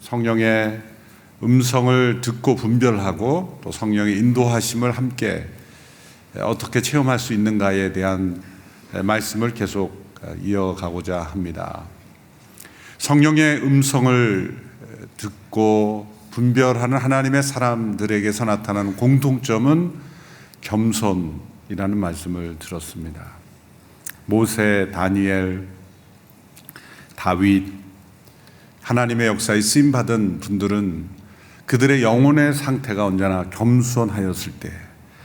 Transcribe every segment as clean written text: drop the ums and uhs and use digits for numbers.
성령의 음성을 듣고 분별하고 또 성령의 인도하심을 함께 어떻게 체험할 수 있는가에 대한 말씀을 계속 이어가고자 합니다. 성령의 음성을 듣고 분별하는 하나님의 사람들에게서 나타나는 공통점은 겸손이라는 말씀을 들었습니다. 모세, 다니엘, 다윗, 하나님의 역사에 쓰임받은 분들은 그들의 영혼의 상태가 언제나 겸손하였을 때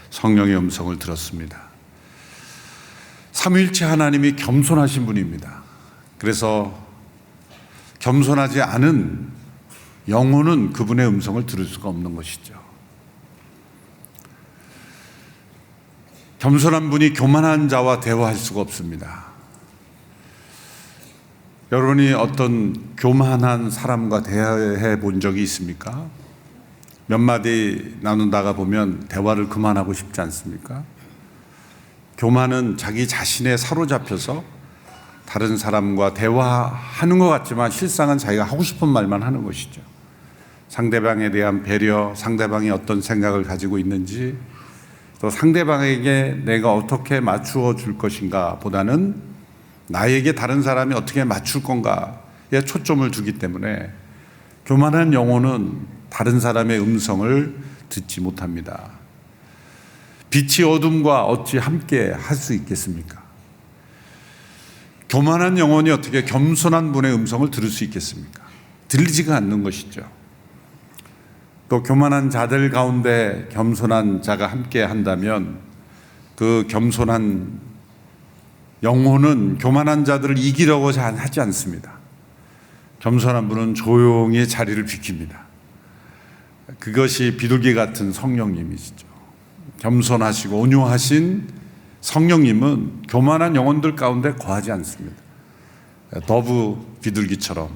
성령의 음성을 들었습니다. 삼위일체 하나님이 겸손하신 분입니다. 그래서 겸손하지 않은 영혼은 그분의 음성을 들을 수가 없는 것이죠. 겸손한 분이 교만한 자와 대화할 수가 없습니다. 여러분이 어떤 교만한 사람과 대화해 본 적이 있습니까? 몇 마디 나누다가 보면 대화를 그만하고 싶지 않습니까? 교만은 자기 자신에 사로잡혀서 다른 사람과 대화하는 것 같지만 실상은 자기가 하고 싶은 말만 하는 것이죠. 상대방에 대한 배려, 상대방이 어떤 생각을 가지고 있는지, 또 상대방에게 내가 어떻게 맞추어 줄 것인가 보다는 나에게 다른 사람이 어떻게 맞출 건가에 초점을 두기 때문에 교만한 영혼은 다른 사람의 음성을 듣지 못합니다. 빛이 어둠과 어찌 함께 할 수 있겠습니까? 교만한 영혼이 어떻게 겸손한 분의 음성을 들을 수 있겠습니까? 들리지가 않는 것이죠. 또 교만한 자들 가운데 겸손한 자가 함께 한다면 그 겸손한 영혼은 교만한 자들을 이기려고 하지 않습니다. 겸손한 분은 조용히 자리를 비킵니다. 그것이 비둘기 같은 성령님이시죠. 겸손하시고 온유하신 성령님은 교만한 영혼들 가운데 거하지 않습니다. 더부 비둘기처럼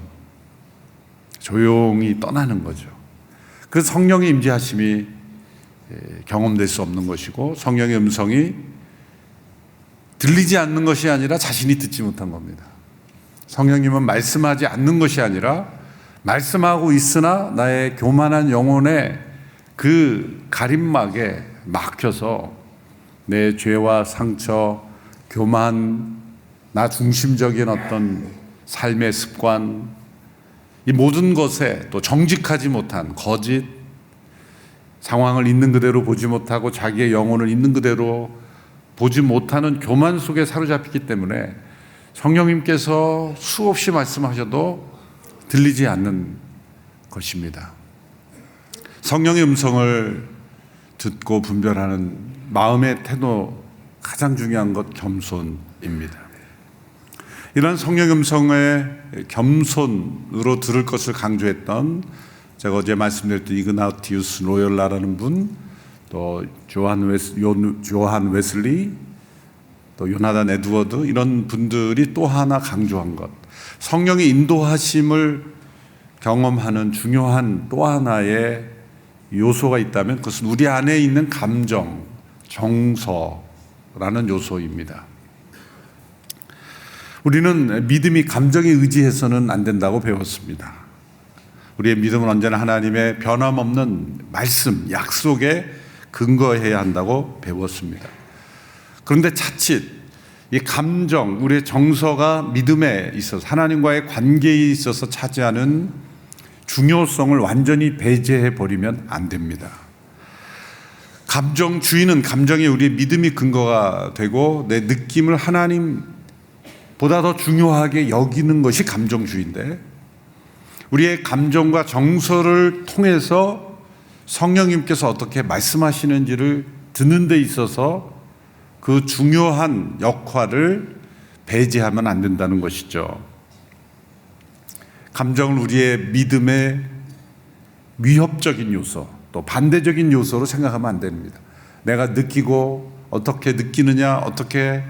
조용히 떠나는 거죠. 그 성령의 임재하심이 경험될 수 없는 것이고 성령의 음성이 들리지 않는 것이 아니라 자신이 듣지 못한 겁니다. 성령님은 말씀하지 않는 것이 아니라 말씀하고 있으나 나의 교만한 영혼의 그 가림막에 막혀서 내 죄와 상처, 교만, 나 중심적인 어떤 삶의 습관, 이 모든 것에 또 정직하지 못한 거짓, 상황을 있는 그대로 보지 못하고 자기의 영혼을 있는 그대로 보지 못하는 교만 속에 사로잡히기 때문에 성령님께서 수없이 말씀하셔도 들리지 않는 것입니다. 성령의 음성을 듣고 분별하는 마음의 태도, 가장 중요한 것 겸손입니다. 이런 성령의 음성에 겸손으로 들을 것을 강조했던, 제가 어제 말씀드렸던 이그나티우스 로열라라는 분, 또 조한 웨슬리, 또 요나단 에드워드, 이런 분들이 또 하나 강조한 것, 성령의 인도하심을 경험하는 중요한 또 하나의 요소가 있다면 그것은 우리 안에 있는 감정, 정서라는 요소입니다. 우리는 믿음이 감정에 의지해서는 안 된다고 배웠습니다. 우리의 믿음은 언제나 하나님의 변함없는 말씀, 약속에 근거해야 한다고 배웠습니다. 그런데 자칫 이 감정, 우리의 정서가 믿음에 있어서 하나님과의 관계에 있어서 차지하는 중요성을 완전히 배제해 버리면 안 됩니다. 감정주의는 감정이 우리의 믿음이 근거가 되고 내 느낌을 하나님보다 더 중요하게 여기는 것이 감정주의인데, 우리의 감정과 정서를 통해서 성령님께서 어떻게 말씀하시는지를 듣는 데 있어서 그 중요한 역할을 배제하면 안 된다는 것이죠. 감정을 우리의 믿음의 위협적인 요소, 또 반대적인 요소로 생각하면 안 됩니다. 내가 느끼고 어떻게 느끼느냐, 어떻게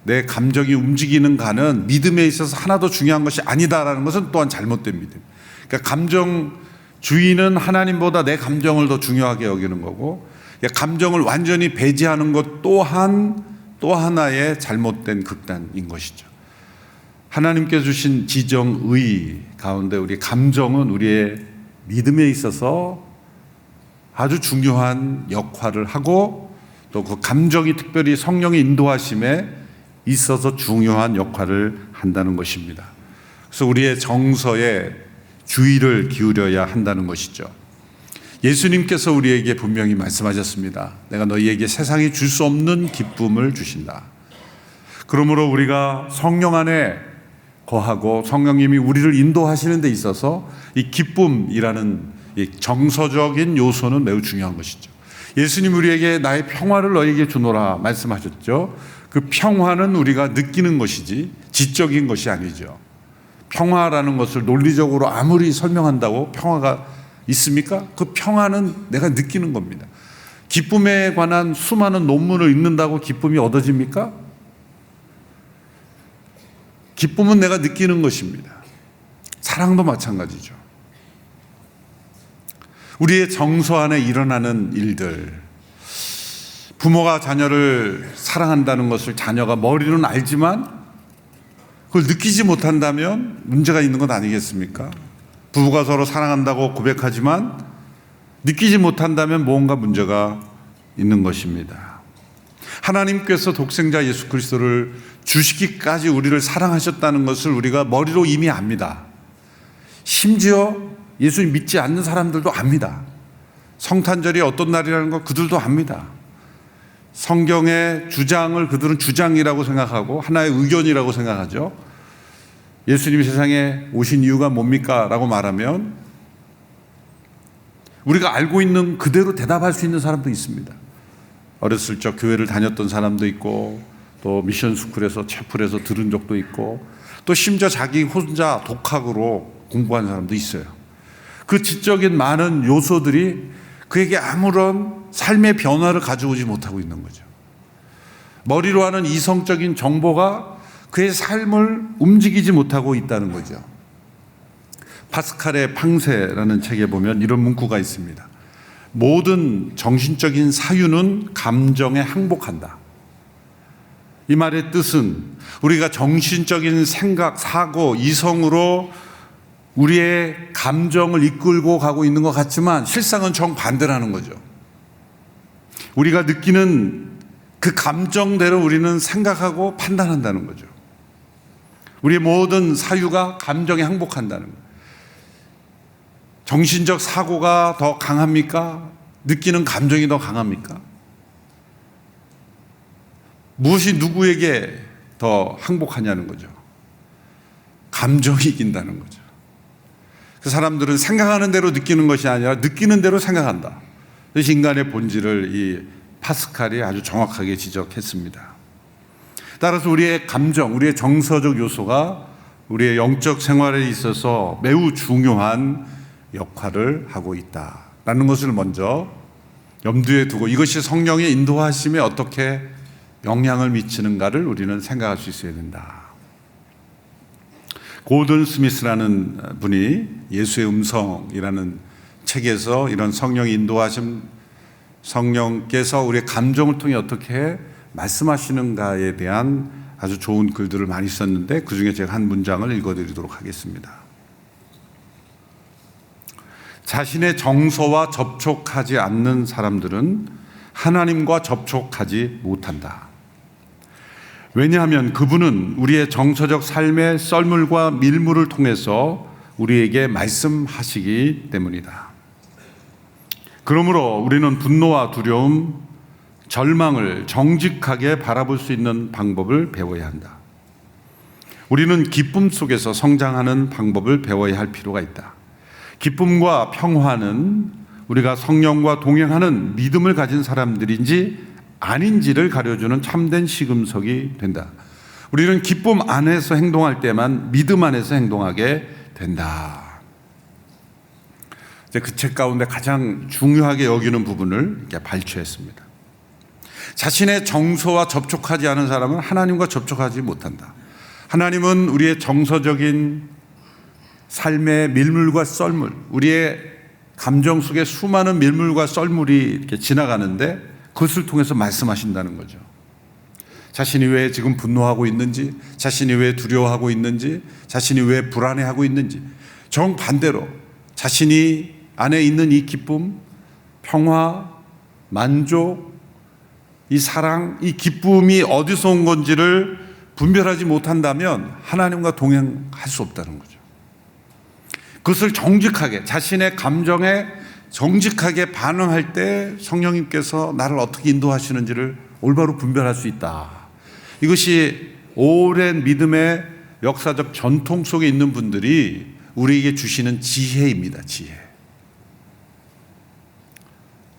내 감정이 움직이는가는 믿음에 있어서 하나도 중요한 것이 아니다라는 것은 또한 잘못된 믿음. 그러니까 감정주의는 하나님보다 내 감정을 더 중요하게 여기는 거고, 감정을 완전히 배제하는 것 또한 또 하나의 잘못된 극단인 것이죠. 하나님께서 주신 지정의 가운데 우리 감정은 우리의 믿음에 있어서 아주 중요한 역할을 하고 또 그 감정이 특별히 성령의 인도하심에 있어서 중요한 역할을 한다는 것입니다. 그래서 우리의 정서에 주의를 기울여야 한다는 것이죠. 예수님께서 우리에게 분명히 말씀하셨습니다. 내가 너희에게 세상이 줄 수 없는 기쁨을 주신다. 그러므로 우리가 성령 안에 거하고 성령님이 우리를 인도하시는 데 있어서 이 기쁨이라는 이 정서적인 요소는 매우 중요한 것이죠. 예수님 우리에게 나의 평화를 너희에게 주노라 말씀하셨죠. 그 평화는 우리가 느끼는 것이지 지적인 것이 아니죠. 평화라는 것을 논리적으로 아무리 설명한다고 평화가 있습니까? 그 평화는 내가 느끼는 겁니다. 기쁨에 관한 수많은 논문을 읽는다고 기쁨이 얻어집니까? 기쁨은 내가 느끼는 것입니다. 사랑도 마찬가지죠. 우리의 정서 안에 일어나는 일들, 부모가 자녀를 사랑한다는 것을 자녀가 머리로는 알지만 그걸 느끼지 못한다면 문제가 있는 것 아니겠습니까? 부부가 서로 사랑한다고 고백하지만 느끼지 못한다면 뭔가 문제가 있는 것입니다. 하나님께서 독생자 예수 그리스도를 주시기까지 우리를 사랑하셨다는 것을 우리가 머리로 이미 압니다. 심지어 예수님 믿지 않는 사람들도 압니다. 성탄절이 어떤 날이라는 걸 그들도 압니다. 성경의 주장을 그들은 주장이라고 생각하고 하나의 의견이라고 생각하죠. 예수님이 세상에 오신 이유가 뭡니까? 라고 말하면 우리가 알고 있는 그대로 대답할 수 있는 사람도 있습니다. 어렸을 적 교회를 다녔던 사람도 있고 또 미션 스쿨에서 채플에서 들은 적도 있고 또 심지어 자기 혼자 독학으로 공부한 사람도 있어요. 그 지적인 많은 요소들이 그에게 아무런 삶의 변화를 가져오지 못하고 있는 거죠. 머리로 하는 이성적인 정보가 그의 삶을 움직이지 못하고 있다는 거죠. 파스칼의 팡세라는 책에 보면 이런 문구가 있습니다. 모든 정신적인 사유는 감정에 항복한다. 이 말의 뜻은 우리가 정신적인 생각, 사고, 이성으로 우리의 감정을 이끌고 가고 있는 것 같지만 실상은 정반대라는 거죠. 우리가 느끼는 그 감정대로 우리는 생각하고 판단한다는 거죠. 우리의 모든 사유가 감정에 항복한다는 거예요. 정신적 사고가 더 강합니까? 느끼는 감정이 더 강합니까? 무엇이 누구에게 더 항복하냐는 거죠. 감정이 이긴다는 거죠. 그 사람들은 생각하는 대로 느끼는 것이 아니라 느끼는 대로 생각한다. 그래서 인간의 본질을 이 파스칼이 아주 정확하게 지적했습니다. 따라서 우리의 감정, 우리의 정서적 요소가 우리의 영적 생활에 있어서 매우 중요한 역할을 하고 있다라는 것을 먼저 염두에 두고 이것이 성령의 인도하심에 어떻게 영향을 미치는가를 우리는 생각할 수 있어야 된다. 고든 스미스라는 분이 예수의 음성이라는 책에서 이런 성령의 인도하심, 성령께서 우리의 감정을 통해 어떻게 말씀하시는가에 대한 아주 좋은 글들을 많이 썼는데 그 중에 제가 한 문장을 읽어드리도록 하겠습니다. 자신의 정서와 접촉하지 않는 사람들은 하나님과 접촉하지 못한다. 왜냐하면 그분은 우리의 정서적 삶의 썰물과 밀물을 통해서 우리에게 말씀하시기 때문이다. 그러므로 우리는 분노와 두려움, 절망을 정직하게 바라볼 수 있는 방법을 배워야 한다. 우리는 기쁨 속에서 성장하는 방법을 배워야 할 필요가 있다. 기쁨과 평화는 우리가 성령과 동행하는 믿음을 가진 사람들인지 아닌지를 가려주는 참된 시금석이 된다. 우리는 기쁨 안에서 행동할 때만 믿음 안에서 행동하게 된다. 그 책 가운데 가장 중요하게 여기는 부분을 이렇게 발췌했습니다. 자신의 정서와 접촉하지 않은 사람은 하나님과 접촉하지 못한다. 하나님은 우리의 정서적인 삶의 밀물과 썰물, 우리의 감정 속에 수많은 밀물과 썰물이 이렇게 지나가는데 그것을 통해서 말씀하신다는 거죠. 자신이 왜 지금 분노하고 있는지, 자신이 왜 두려워하고 있는지, 자신이 왜 불안해하고 있는지, 정반대로 자신이 안에 있는 이 기쁨, 평화, 만족, 이 사랑, 이 기쁨이 어디서 온 건지를 분별하지 못한다면 하나님과 동행할 수 없다는 거죠. 그것을 정직하게, 자신의 감정에 정직하게 반응할 때 성령님께서 나를 어떻게 인도하시는지를 올바로 분별할 수 있다. 이것이 오랜 믿음의 역사적 전통 속에 있는 분들이 우리에게 주시는 지혜입니다. 지혜.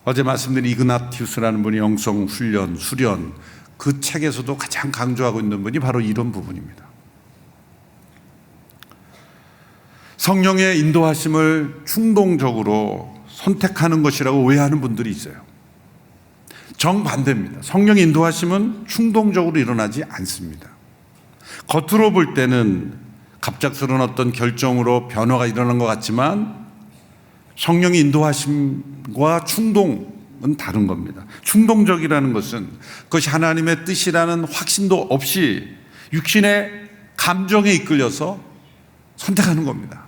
어제 말씀드린 이그나티우스라는 분이 영성 훈련, 수련, 그 책에서도 가장 강조하고 있는 분이 바로 이런 부분입니다. 성령의 인도하심을 충동적으로 선택하는 것이라고 오해하는 분들이 있어요. 정반대입니다. 성령의 인도하심은 충동적으로 일어나지 않습니다. 겉으로 볼 때는 갑작스러운 어떤 결정으로 변화가 일어난 것 같지만 성령의 인도하심과 충동은 다른 겁니다. 충동적이라는 것은 그것이 하나님의 뜻이라는 확신도 없이 육신의 감정에 이끌려서 선택하는 겁니다.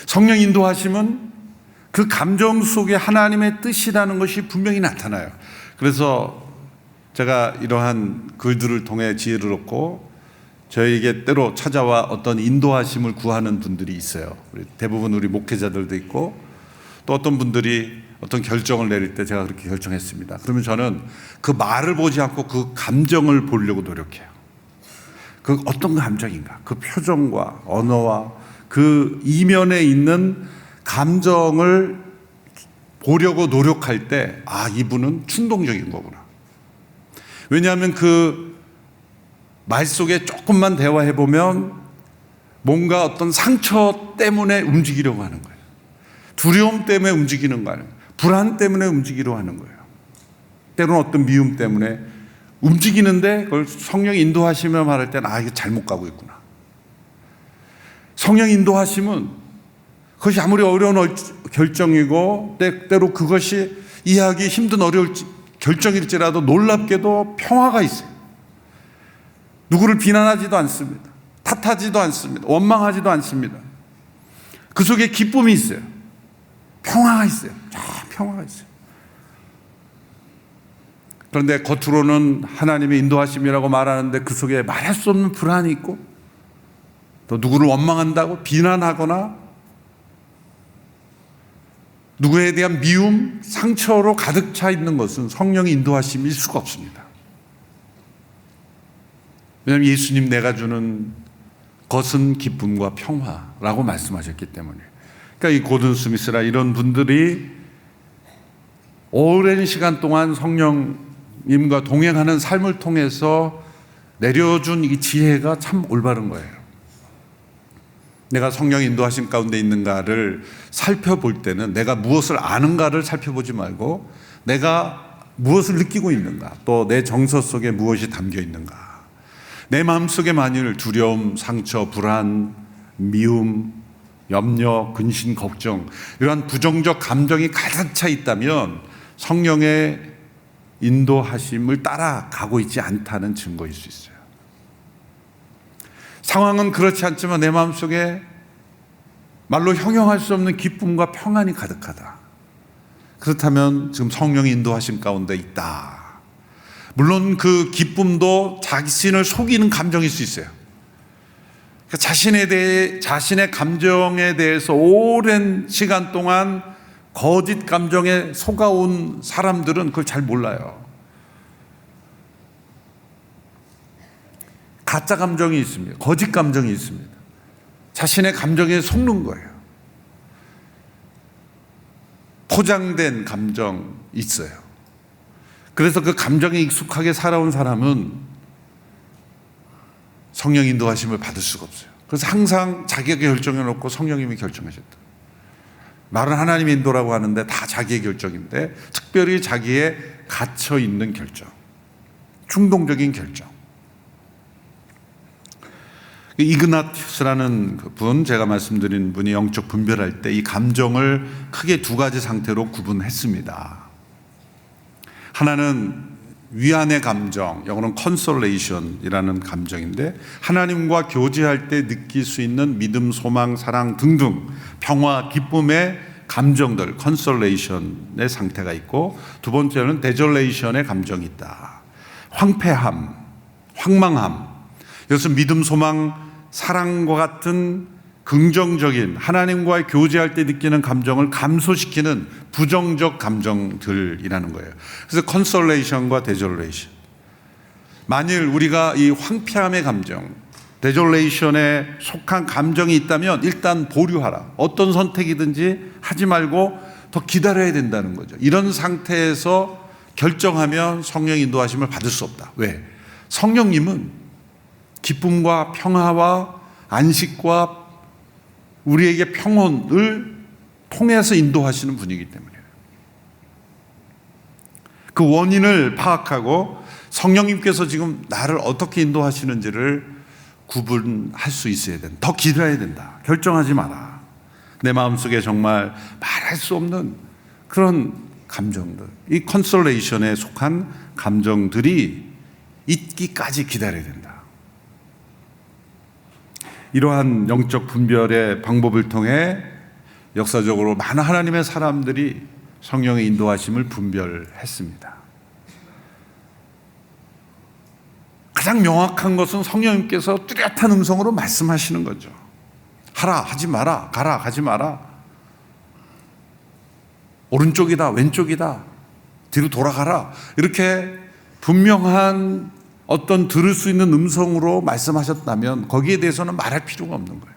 성령 인도하심은 그 감정 속에 하나님의 뜻이라는 것이 분명히 나타나요. 그래서 제가 이러한 글들을 통해 지혜를 얻고 저에게 때로 찾아와 어떤 인도하심을 구하는 분들이 있어요. 대부분 우리 목회자들도 있고 또 어떤 분들이 어떤 결정을 내릴 때 제가 그렇게 결정했습니다. 그러면 저는 그 말을 보지 않고 그 감정을 보려고 노력해요. 그 어떤 감정인가? 그 표정과 언어와 그 이면에 있는 감정을 보려고 노력할 때, 아, 이분은 충동적인 거구나. 왜냐하면 그 말 속에 조금만 대화해보면 뭔가 어떤 상처 때문에 움직이려고 하는 거예요. 두려움 때문에 움직이는 거 아니에요. 불안 때문에 움직이려고 하는 거예요. 때로는 어떤 미움 때문에 움직이는데 그걸 성령이 인도하시며 말할 때는 아, 이게 잘못 가고 있구나. 성령 인도하심은 그것이 아무리 어려운 결정이고 때로 그것이 이해하기 힘든 어려운 결정일지라도 놀랍게도 평화가 있어요. 누구를 비난하지도 않습니다. 탓하지도 않습니다. 원망하지도 않습니다. 그 속에 기쁨이 있어요. 평화가 있어요. 평화가 있어요. 그런데 겉으로는 하나님의 인도하심이라고 말하는데 그 속에 말할 수 없는 불안이 있고 또 누구를 원망한다고 비난하거나 누구에 대한 미움, 상처로 가득 차 있는 것은 성령의 인도하심일 수가 없습니다. 왜냐하면 예수님 내가 주는 것은 기쁨과 평화라고 말씀하셨기 때문에. 그러니까 이 고든 스미스라 이런 분들이 오랜 시간 동안 성령님과 동행하는 삶을 통해서 내려준 이 지혜가 참 올바른 거예요. 내가 성령 인도하심 가운데 있는가를 살펴볼 때는 내가 무엇을 아는가를 살펴보지 말고 내가 무엇을 느끼고 있는가, 또 내 정서 속에 무엇이 담겨 있는가. 내 마음속에 만일 두려움, 상처, 불안, 미움, 염려, 근심, 걱정 이러한 부정적 감정이 가득 차 있다면 성령의 인도하심을 따라가고 있지 않다는 증거일 수 있어요. 상황은 그렇지 않지만 내 마음속에 말로 형용할 수 없는 기쁨과 평안이 가득하다. 그렇다면 지금 성령의 인도하심 가운데 있다. 물론 그 기쁨도 자신을 속이는 감정일 수 있어요. 그러니까 자신의 감정에 대해서 오랜 시간 동안 거짓 감정에 속아온 사람들은 그걸 잘 몰라요. 가짜 감정이 있습니다. 거짓 감정이 있습니다. 자신의 감정에 속는 거예요. 포장된 감정이 있어요. 그래서 그 감정에 익숙하게 살아온 사람은 성령 인도하심을 받을 수가 없어요. 그래서 항상 자기가 결정해놓고 성령님이 결정하셨다. 말은 하나님의 인도라고 하는데 다 자기의 결정인데 특별히 자기의 갇혀있는 결정, 충동적인 결정. 이그나티우스라는 분, 제가 말씀드린 분이 영적 분별할 때 이 감정을 크게 두 가지 상태로 구분했습니다. 하나는 위안의 감정, 영어로는 consolation이라는 감정인데 하나님과 교제할 때 느낄 수 있는 믿음, 소망, 사랑 등등 평화, 기쁨의 감정들, consolation의 상태가 있고, 두 번째는 desolation의 감정이 있다. 황폐함, 황망함. 이것은 믿음, 소망, 사랑과 같은 긍정적인 하나님과의 교제할 때 느끼는 감정을 감소시키는 부정적 감정들이라는 거예요. 그래서 consolation과 desolation. 만일 우리가 이 황폐함의 감정, desolation에 속한 감정이 있다면 일단 보류하라. 어떤 선택이든지 하지 말고 더 기다려야 된다는 거죠. 이런 상태에서 결정하면 성령 인도하심을 받을 수 없다. 왜? 성령님은 기쁨과 평화와 안식과 우리에게 평온을 통해서 인도하시는 분이기 때문이에요. 그 원인을 파악하고 성령님께서 지금 나를 어떻게 인도하시는지를 구분할 수 있어야 된다. 더 기다려야 된다. 결정하지 마라. 내 마음속에 정말 말할 수 없는 그런 감정들, 이 컨솔레이션에 속한 감정들이 있기까지 기다려야 된다. 이러한 영적 분별의 방법을 통해 역사적으로 많은 하나님의 사람들이 성령의 인도하심을 분별했습니다. 가장 명확한 것은 성령님께서 뚜렷한 음성으로 말씀하시는 거죠. 하라, 하지 마라. 가라, 가지 마라. 오른쪽이다, 왼쪽이다, 뒤로 돌아가라. 이렇게 분명한 어떤 들을 수 있는 음성으로 말씀하셨다면 거기에 대해서는 말할 필요가 없는 거예요.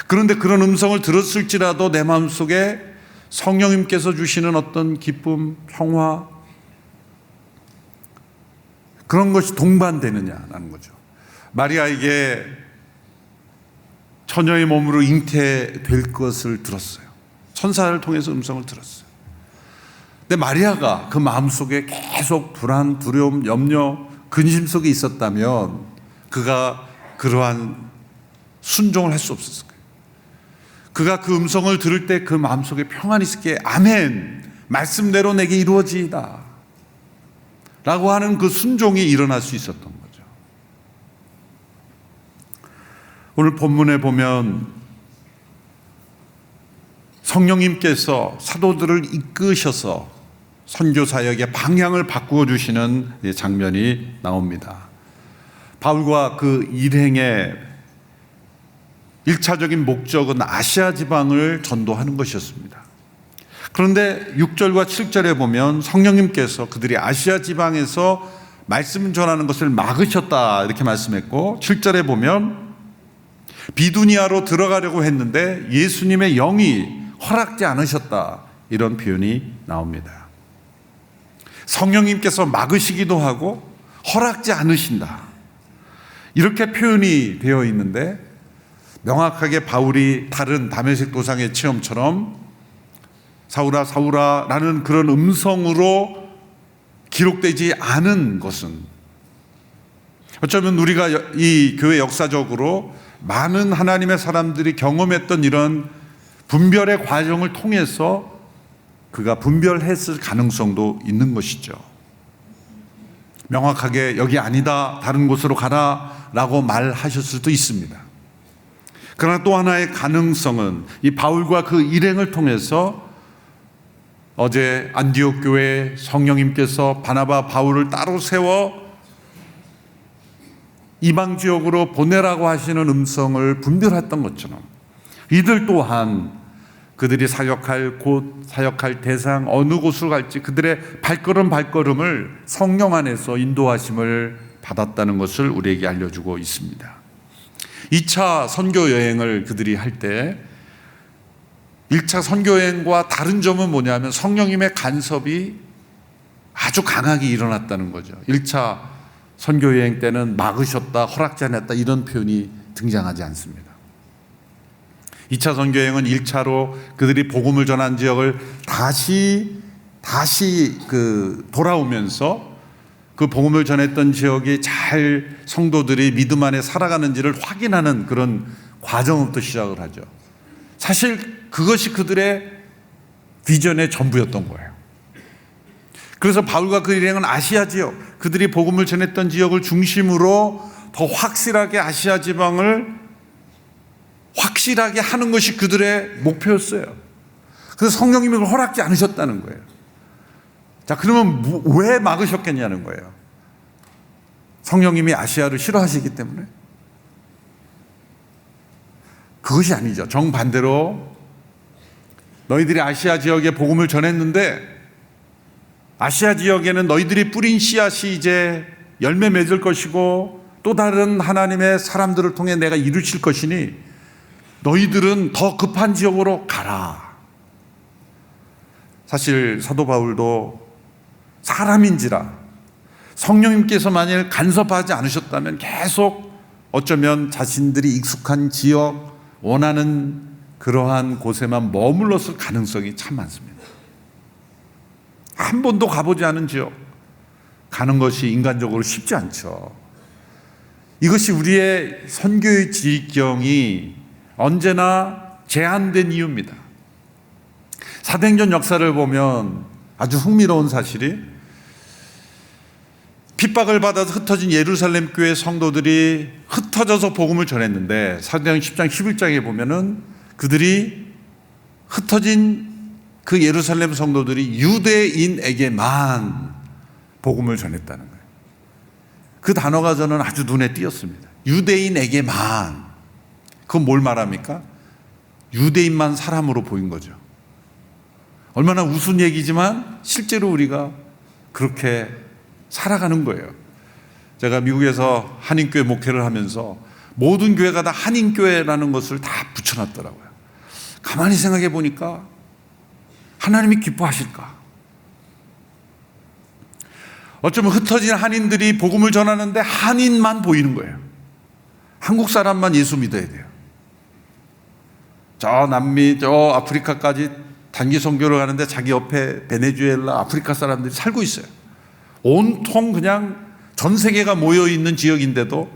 그런데 그런 음성을 들었을지라도 내 마음속에 성령님께서 주시는 어떤 기쁨, 평화, 그런 것이 동반되느냐라는 거죠. 마리아에게 처녀의 몸으로 잉태될 것을 들었어요. 천사를 통해서 음성을 들었어요. 근데 마리아가 그 마음속에 계속 불안, 두려움, 염려, 근심 속에 있었다면 그가 그러한 순종을 할 수 없었을 거예요. 그가 그 음성을 들을 때 그 마음속에 평안이 있을 게 아멘, 말씀대로 내게 이루어지이다 라고 하는 그 순종이 일어날 수 있었던 거죠. 오늘 본문에 보면 성령님께서 사도들을 이끄셔서 선교 사역의 방향을 바꾸어 주시는 장면이 나옵니다. 바울과 그 일행의 1차적인 목적은 아시아 지방을 전도하는 것이었습니다. 그런데 6절과 7절에 보면 성령님께서 그들이 아시아 지방에서 말씀 전하는 것을 막으셨다 이렇게 말씀했고, 7절에 보면 비두니아로 들어가려고 했는데 예수님의 영이 허락지 않으셨다 이런 표현이 나옵니다. 성령님께서 막으시기도 하고 허락지 않으신다 이렇게 표현이 되어 있는데, 명확하게 바울이 다른 다메섹 도상의 체험처럼 사울아 사울아 라는 그런 음성으로 기록되지 않은 것은, 어쩌면 우리가 이 교회 역사적으로 많은 하나님의 사람들이 경험했던 이런 분별의 과정을 통해서 그가 분별했을 가능성도 있는 것이죠. 명확하게 여기 아니다, 다른 곳으로 가라 라고 말하셨을 수도 있습니다. 그러나 또 하나의 가능성은 이 바울과 그 일행을 통해서 어제 안디옥 교회 성령님께서 바나바 바울을 따로 세워 이방 지역으로 보내라고 하시는 음성을 분별했던 것처럼 이들 또한 그들이 사역할 곳, 사역할 대상, 어느 곳으로 갈지 그들의 발걸음을 성령 안에서 인도하심을 받았다는 것을 우리에게 알려주고 있습니다. 2차 선교 여행을 그들이 할 때 1차 선교 여행과 다른 점은 뭐냐면 성령님의 간섭이 아주 강하게 일어났다는 거죠. 1차 선교 여행 때는 막으셨다, 허락지 않았다 이런 표현이 등장하지 않습니다. 2차 선교여행은 1차로 그들이 복음을 전한 지역을 다시 돌아오면서 그 복음을 전했던 지역이 잘 성도들이 믿음 안에 살아가는지를 확인하는 그런 과정부터 시작을 하죠. 사실 그것이 그들의 비전의 전부였던 거예요. 그래서 바울과 그 일행은 아시아 지역, 그들이 복음을 전했던 지역을 중심으로 더 확실하게 아시아 지방을 확실하게 하는 것이 그들의 목표였어요. 그래서 성령님이 그걸 허락지 않으셨다는 거예요. 자, 그러면 왜 막으셨겠냐는 거예요. 성령님이 아시아를 싫어하시기 때문에? 그것이 아니죠. 정반대로 너희들이 아시아 지역에 복음을 전했는데 아시아 지역에는 너희들이 뿌린 씨앗이 이제 열매 맺을 것이고 또 다른 하나님의 사람들을 통해 내가 이루칠 것이니 너희들은 더 급한 지역으로 가라. 사실 사도 바울도 사람인지라 성령님께서 만일 간섭하지 않으셨다면 계속 어쩌면 자신들이 익숙한 지역, 원하는 그러한 곳에만 머물렀을 가능성이 참 많습니다. 한 번도 가보지 않은 지역 가는 것이 인간적으로 쉽지 않죠. 이것이 우리의 선교의 지경이 언제나 제한된 이유입니다. 사도행전 역사를 보면 아주 흥미로운 사실이 핍박을 받아서 흩어진 예루살렘 교회 성도들이 흩어져서 복음을 전했는데 사도행전 10장 11장에 보면은 그들이 흩어진 그 예루살렘 성도들이 유대인에게만 복음을 전했다는 거예요. 그 단어가 저는 아주 눈에 띄었습니다. 유대인에게만. 그건 뭘 말합니까? 유대인만 사람으로 보인 거죠. 얼마나 우스운 얘기지만 실제로 우리가 그렇게 살아가는 거예요. 제가 미국에서 한인교회 목회를 하면서 모든 교회가 다 한인교회라는 것을 다 붙여놨더라고요. 가만히 생각해 보니까 하나님이 기뻐하실까? 어쩌면 흩어진 한인들이 복음을 전하는데 한인만 보이는 거예요. 한국 사람만 예수 믿어야 돼요. 저 남미, 저 아프리카까지 단기 선교를 가는데 자기 옆에 베네수엘라, 아프리카 사람들이 살고 있어요. 온통 그냥 전 세계가 모여있는 지역인데도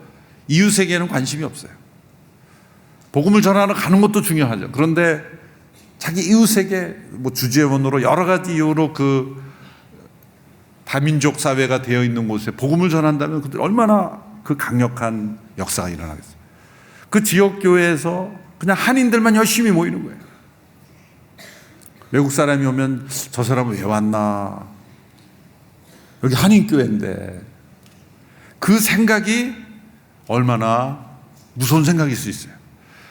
이웃에게는 관심이 없어요. 복음을 전하러 가는 것도 중요하죠. 그런데 자기 이웃에게 뭐 주재원으로 여러 가지 이유로 그 다민족 사회가 되어 있는 곳에 복음을 전한다면 그들 얼마나 그 강력한 역사가 일어나겠어요. 그 지역 교회에서 그냥 한인들만 열심히 모이는 거예요. 외국 사람이 오면 저 사람은 왜 왔나? 여기 한인 교회인데. 그 생각이 얼마나 무서운 생각일 수 있어요.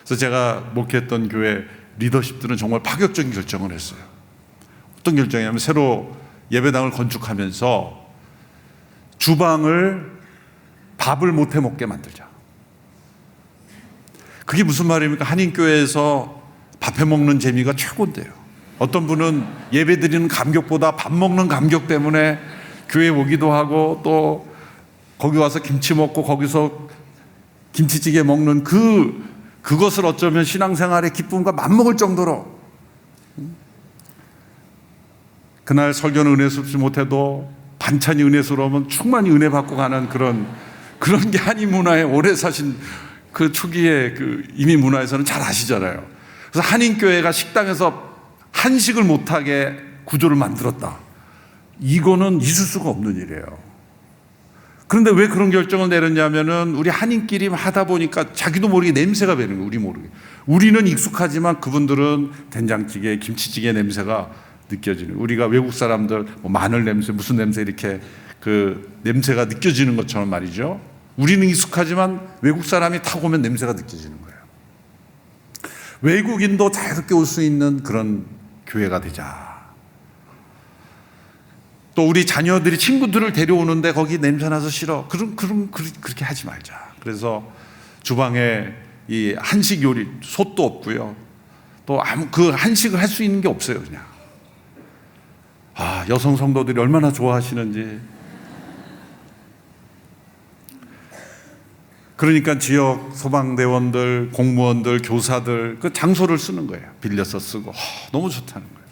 그래서 제가 목회했던 교회 리더십들은 정말 파격적인 결정을 했어요. 어떤 결정이냐면 새로 예배당을 건축하면서 주방을 밥을 못해 먹게 만들자. 그게 무슨 말입니까? 한인교회에서 밥해 먹는 재미가 최고인데요. 어떤 분은 예배 드리는 감격보다 밥 먹는 감격 때문에 교회 오기도 하고 또 거기 와서 김치 먹고 거기서 김치찌개 먹는 그것을 어쩌면 신앙생활의 기쁨과 맞먹을 정도로 그날 설교는 은혜스럽지 못해도 반찬이 은혜스러우면 충만히 은혜 받고 가는 그런 게 한인 문화에 오래 사신 그 초기의 그 이민 문화에서는 잘 아시잖아요. 그래서 한인교회가 식당에서 한식을 못하게 구조를 만들었다. 이거는 있을 수가 없는 일이에요. 그런데 왜 그런 결정을 내렸냐면은 우리 한인끼리 하다 보니까 자기도 모르게 냄새가 배는 거예요. 우리 모르게. 우리는 익숙하지만 그분들은 된장찌개, 김치찌개 냄새가 느껴지는. 우리가 외국 사람들 뭐 마늘 냄새, 무슨 냄새 이렇게 그 냄새가 느껴지는 것처럼 말이죠. 우리는 익숙하지만 외국 사람이 타고 오면 냄새가 느껴지는 거예요. 외국인도 자유롭게 올 수 있는 그런 교회가 되자. 또 우리 자녀들이 친구들을 데려오는데 거기 냄새 나서 싫어. 그렇게 하지 말자. 그래서 주방에 이 한식 요리 솥도 없고요. 또 그 한식을 할 수 있는 게 없어요, 그냥. 아, 여성 성도들이 얼마나 좋아하시는지. 그러니까 지역 소방대원들, 공무원들, 교사들 그 장소를 쓰는 거예요. 빌려서 쓰고. 너무 좋다는 거예요.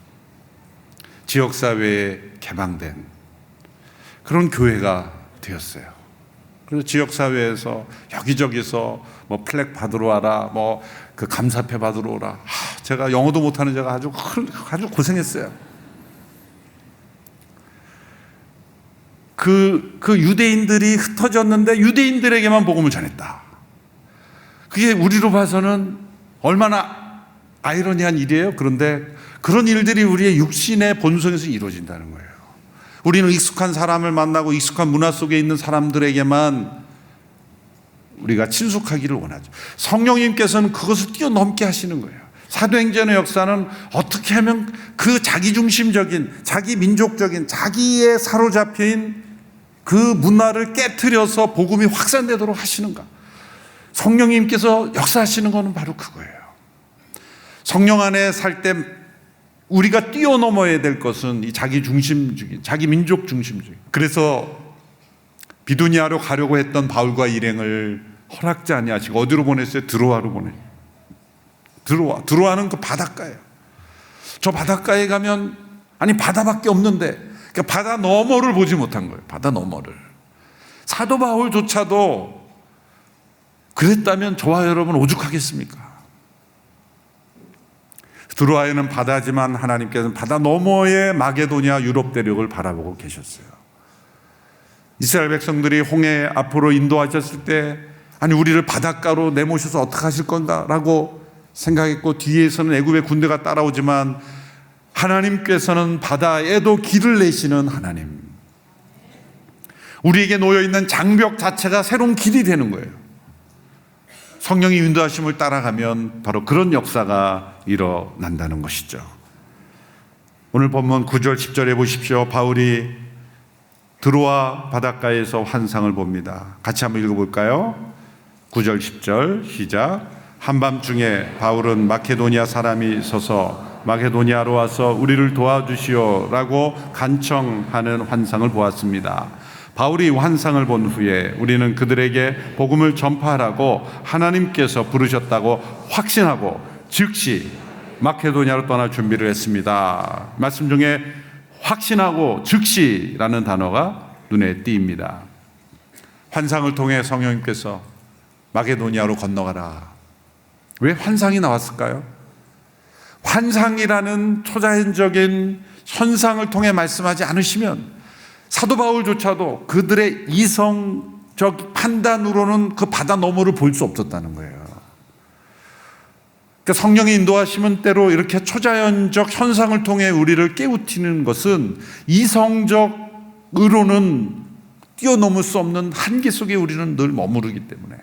지역사회에 개방된 그런 교회가 되었어요. 그래서 지역사회에서 여기저기서 뭐 플렉 받으러 와라, 뭐 그 감사패 받으러 오라. 제가 영어도 못하는 제가 아주 고생했어요. 그 유대인들이 흩어졌는데 유대인들에게만 복음을 전했다. 그게 우리로 봐서는 얼마나 아이러니한 일이에요. 그런데 그런 일들이 우리의 육신의 본성에서 이루어진다는 거예요. 우리는 익숙한 사람을 만나고 익숙한 문화 속에 있는 사람들에게만 우리가 친숙하기를 원하죠. 성령님께서는 그것을 뛰어넘게 하시는 거예요. 사도행전의 역사는 어떻게 하면 그 자기중심적인, 자기 민족적인, 자기에 사로잡힌 그 문화를 깨트려서 복음이 확산되도록 하시는가. 성령님께서 역사하시는 것은 바로 그거예요. 성령 안에 살 때 우리가 뛰어넘어야 될 것은 이 자기 중심적인, 자기 민족 중심적인. 그래서 비두니아로 가려고 했던 바울과 일행을 허락지 아니하시고 어디로 보냈어요? 드로아로 보내요. 드로아는 그 바닷가예요. 저 바닷가에 가면 아니 바다밖에 없는데, 그러니까 바다 너머를 보지 못한 거예요. 바다 너머를. 사도 바울조차도 그랬다면 저와 여러분 오죽하겠습니까? 드로아에는 바다지만 하나님께서는 바다 너머의 마게도니아 유럽 대륙을 바라보고 계셨어요. 이스라엘 백성들이 홍해 앞으로 인도하셨을 때 아니 우리를 바닷가로 내모셔서 어떻게 하실 건가라고 생각했고, 뒤에서는 애굽의 군대가 따라오지만 하나님께서는 바다에도 길을 내시는 하나님, 우리에게 놓여있는 장벽 자체가 새로운 길이 되는 거예요. 성령이 인도하심을 따라가면 바로 그런 역사가 일어난다는 것이죠. 오늘 본문 9절 10절에 보십시오. 바울이 드로아 바닷가에서 환상을 봅니다. 같이 한번 읽어볼까요? 9절 10절 시작. 한밤중에 바울은 마케도니아 사람이 서서 마케도니아로 와서 우리를 도와주시오 라고 간청하는 환상을 보았습니다. 바울이 환상을 본 후에 우리는 그들에게 복음을 전파하라고 하나님께서 부르셨다고 확신하고 즉시 마케도니아로 떠날 준비를 했습니다. 말씀 중에 확신하고 즉시라는 단어가 눈에 띄입니다. 환상을 통해 성령님께서 마케도니아로 건너가라. 왜 환상이 나왔을까요? 환상이라는 초자연적인 현상을 통해 말씀하지 않으시면 사도 바울조차도 그들의 이성적 판단으로는 그 바다 너머를 볼 수 없었다는 거예요. 그러니까 성령의 인도하심은 때로 이렇게 초자연적 현상을 통해 우리를 깨우치는 것은 이성적으로는 뛰어넘을 수 없는 한계 속에 우리는 늘 머무르기 때문에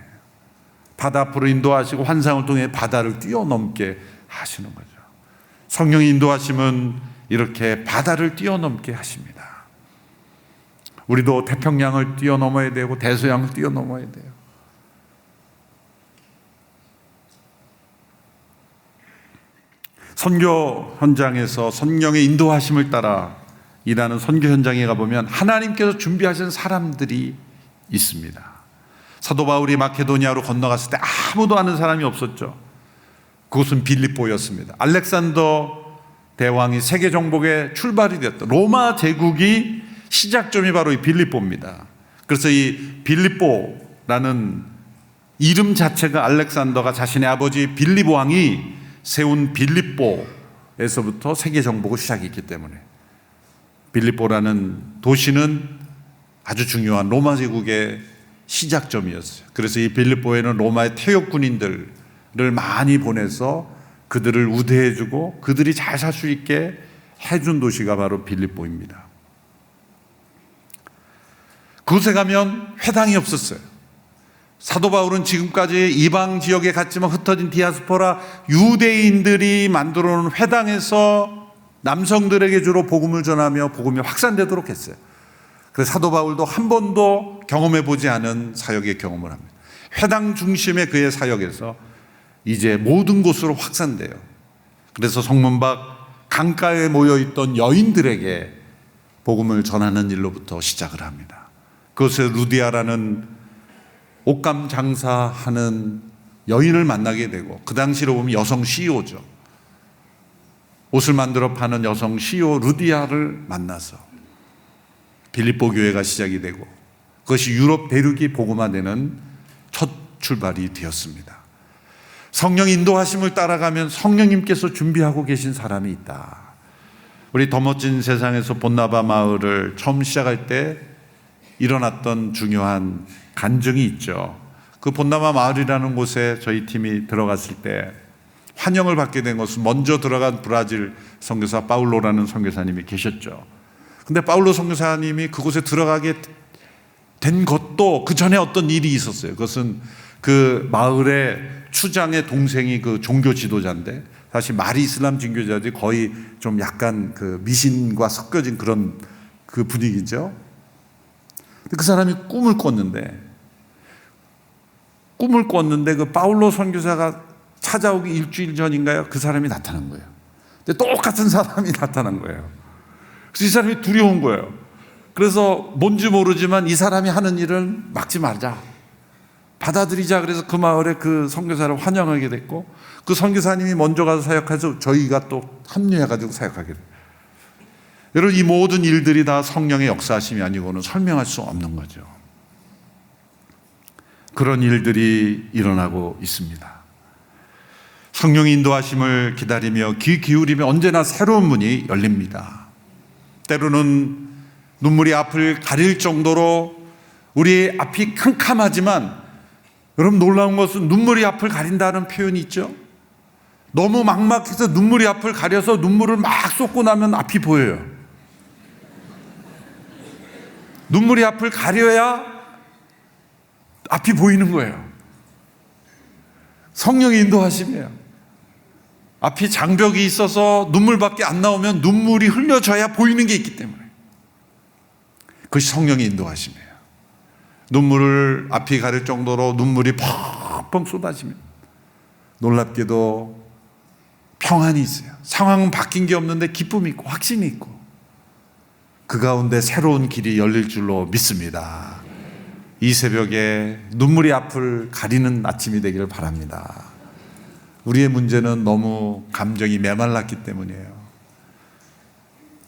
바다 앞으로 인도하시고 환상을 통해 바다를 뛰어넘게 하시는 거죠. 성령의 인도하심은 이렇게 바다를 뛰어넘게 하십니다. 우리도 태평양을 뛰어넘어야 되고 대서양을 뛰어넘어야 돼요. 선교 현장에서 성령의 인도하심을 따라 일하는 선교 현장에 가보면 하나님께서 준비하신 사람들이 있습니다. 사도 바울이 마케도니아로 건너갔을 때 아무도 아는 사람이 없었죠. 그곳은 빌립보였습니다. 알렉산더 대왕이 세계 정복의 출발이 되었다. 로마 제국이 시작점이 바로 이 빌립보입니다. 그래서 이 빌립보라는 이름 자체가 알렉산더가 자신의 아버지 빌립 왕이 세운 빌립보에서부터 세계 정복을 시작했기 때문에 빌립보라는 도시는 아주 중요한 로마 제국의 시작점이었어요. 그래서 이 빌립보에는 로마의 퇴역 군인들을 많이 보내서 그들을 우대해주고 그들이 잘 살 수 있게 해준 도시가 바로 빌립보입니다. 그곳에 가면 회당이 없었어요. 사도 바울은 지금까지 이방 지역에 갔지만 흩어진 디아스포라 유대인들이 만들어 놓은 회당에서 남성들에게 주로 복음을 전하며 복음이 확산되도록 했어요. 그래서 사도 바울도 한 번도 경험해 보지 않은 사역의 경험을 합니다. 회당 중심의 그의 사역에서 이제 모든 곳으로 확산돼요. 그래서 성문 밖 강가에 모여있던 여인들에게 복음을 전하는 일로부터 시작을 합니다. 그것에 루디아라는 옷감 장사하는 여인을 만나게 되고, 그 당시로 보면 여성 CEO죠. 옷을 만들어 파는 여성 CEO 루디아를 만나서 빌립보 교회가 시작이 되고, 그것이 유럽 대륙이 복음화되는 첫 출발이 되었습니다. 성령 인도하심을 따라가면 성령님께서 준비하고 계신 사람이 있다. 우리 더 멋진 세상에서 본나바 마을을 처음 시작할 때 일어났던 중요한 간증이 있죠. 그 본다마 마을이라는 곳에 저희 팀이 들어갔을 때 환영을 받게 된 것은 먼저 들어간 브라질 선교사 파울로라는 선교사님이 계셨죠. 근데 파울로 선교사님이 그곳에 들어가게 된 것도 그 전에 어떤 일이 있었어요. 그것은 그 마을의 추장의 동생이 그 종교 지도자인데, 사실 말이 이슬람 종교자들이 거의 좀 약간 그 미신과 섞여진 그런 그 분위기죠. 근데 그 사람이 꿈을 꿨는데 그 파울로 선교사가 찾아오기 일주일 전인가요? 그 사람이 나타난 거예요. 근데 똑같은 사람이 나타난 거예요. 그래서 이 사람이 두려운 거예요. 그래서 뭔지 모르지만 이 사람이 하는 일을 막지 말자, 받아들이자. 그래서 그 마을에 그 선교사를 환영하게 됐고, 그 선교사님이 먼저 가서 사역해서 저희가 또 합류해가지고 사역하게 돼요. 여러분, 이 모든 일들이 다 성령의 역사하심이 아니고는 설명할 수 없는 거죠. 그런 일들이 일어나고 있습니다. 성령의 인도하심을 기다리며 귀 기울이면 언제나 새로운 문이 열립니다. 때로는 눈물이 앞을 가릴 정도로 우리 앞이 캄캄하지만, 여러분 놀라운 것은 눈물이 앞을 가린다는 표현이 있죠. 너무 막막해서 눈물이 앞을 가려서 눈물을 막 쏟고 나면 앞이 보여요. 눈물이 앞을 가려야 앞이 보이는 거예요. 성령의 인도하심이에요. 앞이 장벽이 있어서 눈물밖에 안 나오면 눈물이 흘려져야 보이는 게 있기 때문에, 그것이 성령의 인도하심이에요. 눈물을 앞이 가릴 정도로 눈물이 펑펑 쏟아지면 놀랍게도 평안이 있어요. 상황은 바뀐 게 없는데 기쁨이 있고 확신이 있고, 그 가운데 새로운 길이 열릴 줄로 믿습니다. 이 새벽에 눈물이 앞을 가리는 아침이 되기를 바랍니다. 우리의 문제는 너무 감정이 메말랐기 때문이에요.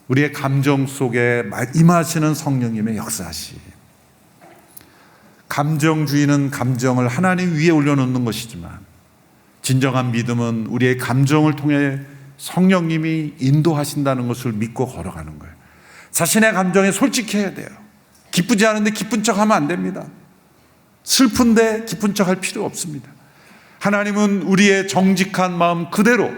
우리의 감정 속에 임하시는 성령님의 역사하심. 감정주의는 감정을 하나님 위에 올려놓는 것이지만, 진정한 믿음은 우리의 감정을 통해 성령님이 인도하신다는 것을 믿고 걸어가는 거예요. 자신의 감정에 솔직해야 돼요. 기쁘지 않은데 기쁜 척하면 안 됩니다. 슬픈데 기쁜 척할 필요 없습니다. 하나님은 우리의 정직한 마음 그대로,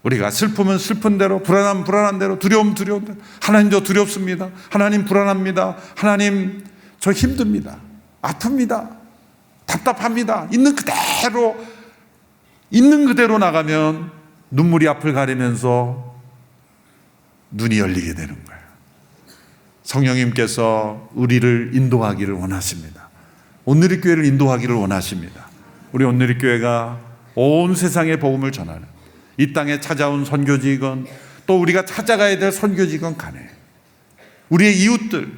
우리가 슬프면 슬픈 대로, 불안하면 불안한 대로, 두려우면 두려운 대로, 하나님 저 두렵습니다, 하나님 불안합니다, 하나님 저 힘듭니다, 아픕니다, 답답합니다, 있는 그대로 나가면 눈물이 앞을 가리면서 눈이 열리게 되는 거예요. 성령님께서 우리를 인도하기를 원하십니다. 온누리 교회를 인도하기를 원하십니다. 우리 온누리 교회가 온 세상에 복음을 전하는, 이 땅에 찾아온 선교지건 또 우리가 찾아가야 될 선교지건 간에 우리의 이웃들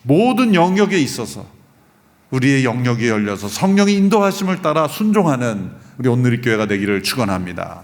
모든 영역에 있어서 우리의 영역이 열려서 성령의 인도하심을 따라 순종하는 우리 온누리 교회가 되기를 축원합니다.